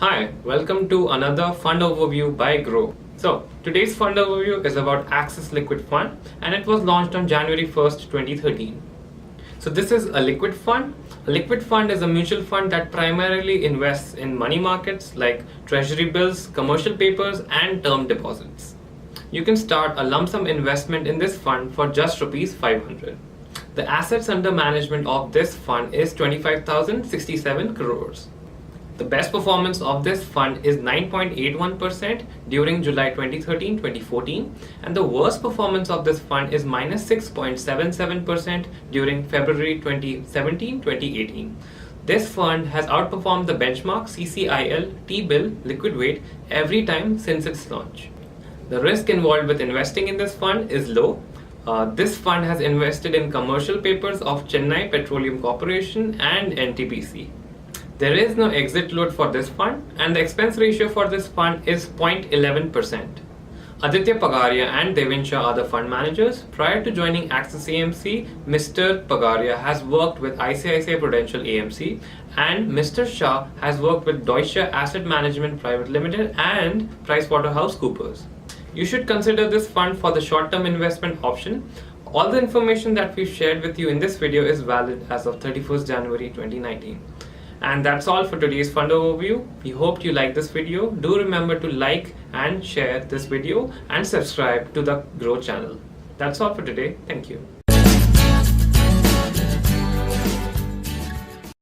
Hi, welcome to another fund overview by Groww. So, today's fund overview is about Axis Liquid Fund and it was launched on January 1st, 2013. So this is a liquid fund. A liquid fund is a mutual fund that primarily invests in money markets like treasury bills, commercial papers and term deposits. You can start a lump sum investment in this fund for just Rs 500. The assets under management of this fund is 25,067 crores. The best performance of this fund is 9.81% during July 2013-2014 and the worst performance of this fund is minus 6.77% during February 2017-2018. This fund has outperformed the benchmark CCIL T-bill liquid weight every time since its launch. The risk involved with investing in this fund is low. This fund has invested in commercial papers of Chennai Petroleum Corporation and NTPC. There is no exit load for this fund and the expense ratio for this fund is 0.11%. Aditya, Pagaria and Devand are the fund managers. Prior to joining Axis AMC, Mr. Pagaria has worked with ICICI Prudential AMC and Mr. Shah has worked with Deutsche Asset Management Private Limited and PricewaterhouseCoopers. You should consider this fund for the short-term investment option. All the information that we've shared with you in this video is valid as of 31st January 2019. And that's all for today's fund overview. We hope you liked this video. Do remember to like and share this video and subscribe to the Groww channel. That's all for today. Thank you.